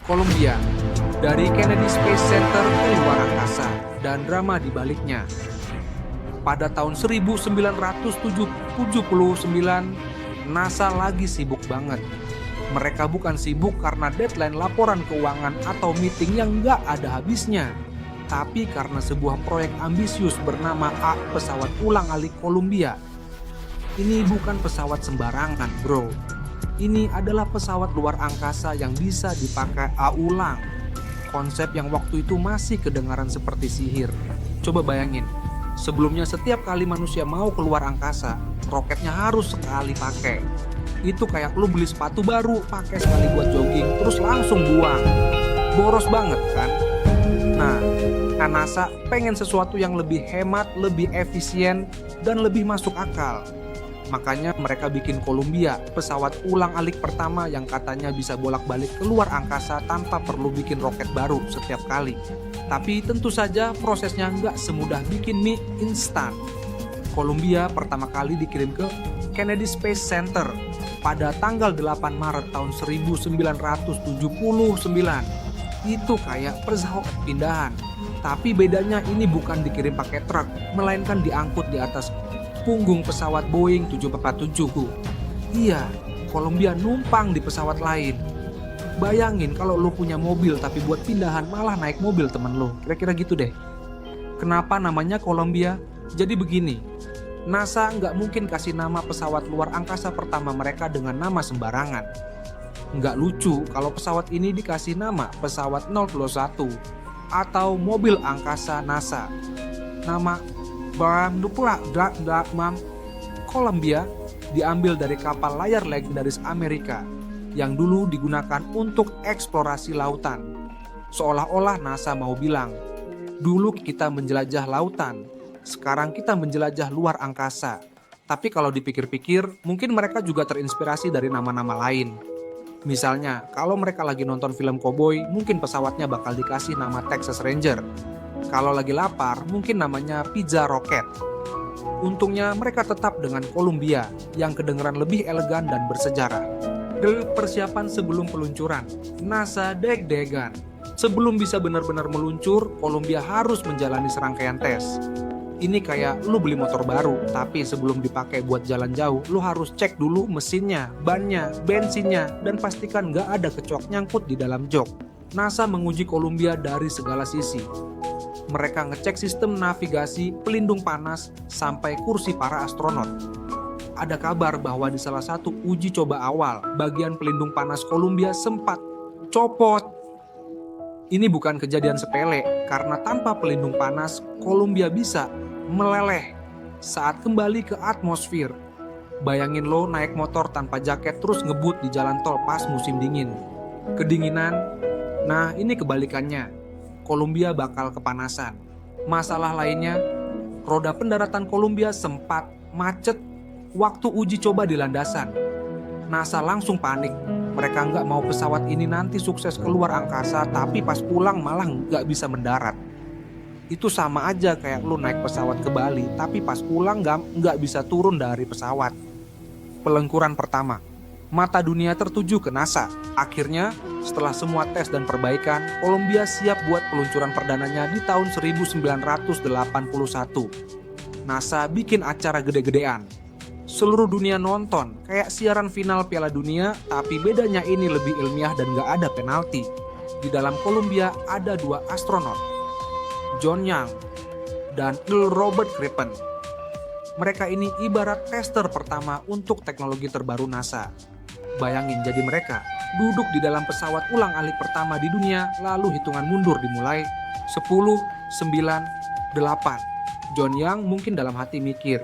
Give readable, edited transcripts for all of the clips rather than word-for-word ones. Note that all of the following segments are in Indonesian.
Columbia, dari Kennedy Space Center ke luar angkasa, dan drama di baliknya. Pada tahun 1979, NASA lagi sibuk banget. Mereka bukan sibuk karena deadline laporan keuangan atau meeting yang nggak ada habisnya, tapi karena sebuah proyek ambisius bernama pesawat ulang-alik Columbia. Ini bukan pesawat sembarangan, bro. Ini adalah pesawat luar angkasa yang bisa dipakai ulang. Konsep yang waktu itu masih kedengaran seperti sihir. Coba bayangin, sebelumnya setiap kali manusia mau keluar angkasa, roketnya harus sekali pakai. Itu kayak lu beli sepatu baru, pakai sekali buat jogging, terus langsung buang. Boros banget kan? Nah, NASA pengen sesuatu yang lebih hemat, lebih efisien, dan lebih masuk akal. Makanya mereka bikin Columbia, pesawat ulang-alik pertama yang katanya bisa bolak-balik keluar angkasa tanpa perlu bikin roket baru setiap kali. Tapi tentu saja prosesnya nggak semudah bikin mie instan. Columbia pertama kali dikirim ke Kennedy Space Center pada tanggal 8 Maret tahun 1979. Itu kayak pesawat pindahan. Tapi bedanya ini bukan dikirim pakai truk, melainkan diangkut di atas punggung pesawat Boeing 747. Iya, Columbia numpang di pesawat lain. Bayangin kalau lu punya mobil tapi buat pindahan malah naik mobil temen lu. Kira-kira gitu deh. Kenapa namanya Columbia? Jadi begini, NASA nggak mungkin kasih nama pesawat luar angkasa pertama mereka dengan nama sembarangan. Nggak lucu kalau pesawat ini dikasih nama pesawat 021 atau mobil angkasa NASA. Nama Columbia diambil dari kapal layar legendaris Amerika yang dulu digunakan untuk eksplorasi lautan. Seolah-olah NASA mau bilang, dulu kita menjelajah lautan, sekarang kita menjelajah luar angkasa. Tapi kalau dipikir-pikir, mungkin mereka juga terinspirasi dari nama-nama lain. Misalnya, kalau mereka lagi nonton film koboi, mungkin pesawatnya bakal dikasih nama Texas Ranger. Kalau lagi lapar, mungkin namanya Pizza Rocket. Untungnya mereka tetap dengan Columbia yang kedengeran lebih elegan dan bersejarah. Persiapan sebelum peluncuran, NASA deg-degan. Sebelum bisa benar-benar meluncur, Columbia harus menjalani serangkaian tes. Ini kayak lu beli motor baru, tapi sebelum dipakai buat jalan jauh, lu harus cek dulu mesinnya, bannya, bensinnya, dan pastikan nggak ada kecoak nyangkut di dalam jok. NASA menguji Columbia dari segala sisi. Mereka ngecek sistem navigasi, pelindung panas, sampai kursi para astronot. Ada kabar bahwa di salah satu uji coba awal, bagian pelindung panas Columbia sempat copot. Ini bukan kejadian sepele, karena tanpa pelindung panas, Columbia bisa meleleh saat kembali ke atmosfer. Bayangin lo naik motor tanpa jaket terus ngebut di jalan tol pas musim dingin. Kedinginan, nah ini kebalikannya. Columbia bakal kepanasan. Masalah lainnya, roda pendaratan Columbia sempat macet waktu uji coba di landasan. NASA langsung panik. Mereka nggak mau pesawat ini nanti sukses keluar angkasa, tapi pas pulang malah nggak bisa mendarat. Itu sama aja kayak lu naik pesawat ke Bali, tapi pas pulang nggak bisa turun dari pesawat. Peluncuran pertama, mata dunia tertuju ke NASA. Akhirnya, setelah semua tes dan perbaikan, Columbia siap buat peluncuran perdananya di tahun 1981. NASA bikin acara gede-gedean. Seluruh dunia nonton, kayak siaran final Piala Dunia, tapi bedanya ini lebih ilmiah dan gak ada penalti. Di dalam Columbia ada 2 astronot, John Young dan Robert Crippen. Mereka ini ibarat tester pertama untuk teknologi terbaru NASA. Bayangin jadi mereka duduk di dalam pesawat ulang-alik pertama di dunia, lalu hitungan mundur dimulai 10, 9, 8. John Young mungkin dalam hati mikir,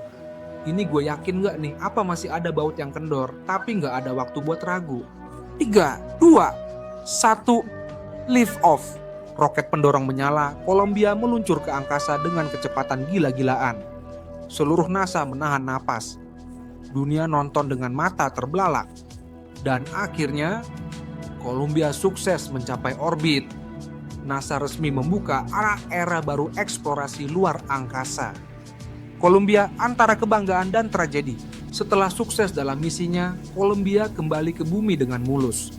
ini gue yakin gak nih apa masih ada baut yang kendor, tapi gak ada waktu buat ragu. 3, 2, 1, lift off. Roket pendorong menyala, Columbia meluncur ke angkasa dengan kecepatan gila-gilaan. Seluruh NASA menahan napas. Dunia nonton dengan mata terbelalak. Dan akhirnya, Columbia sukses mencapai orbit. NASA resmi membuka era baru eksplorasi luar angkasa. Columbia antara kebanggaan dan tragedi. Setelah sukses dalam misinya, Columbia kembali ke bumi dengan mulus.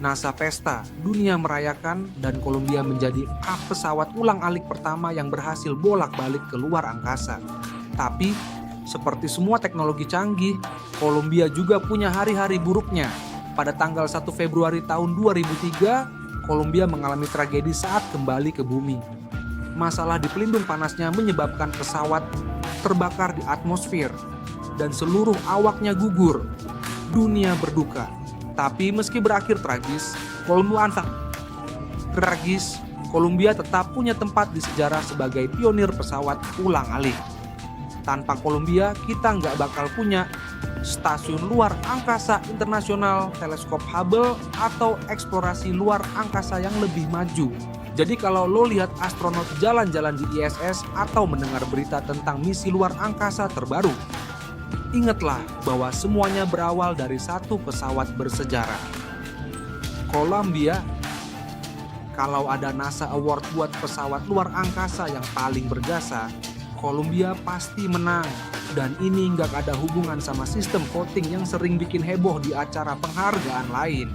NASA pesta, dunia merayakan, dan Columbia menjadi pesawat ulang-alik pertama yang berhasil bolak-balik ke luar angkasa. Tapi, seperti semua teknologi canggih, Columbia juga punya hari-hari buruknya. Pada tanggal 1 Februari tahun 2003, Columbia mengalami tragedi saat kembali ke bumi. Masalah di pelindung panasnya menyebabkan pesawat terbakar di atmosfer, dan seluruh awaknya gugur. Dunia berduka. Tapi meski berakhir tragis, Columbia tetap punya tempat di sejarah sebagai pionir pesawat ulang-alik. Tanpa Columbia, kita nggak bakal punya Stasiun Luar Angkasa Internasional, Teleskop Hubble, atau eksplorasi luar angkasa yang lebih maju. Jadi kalau lo lihat astronot jalan-jalan di ISS atau mendengar berita tentang misi luar angkasa terbaru, ingatlah bahwa semuanya berawal dari satu pesawat bersejarah. Columbia. Kalau ada NASA Award buat pesawat luar angkasa yang paling berjasa, Columbia pasti menang. Dan ini nggak ada hubungan sama sistem voting yang sering bikin heboh di acara penghargaan lain.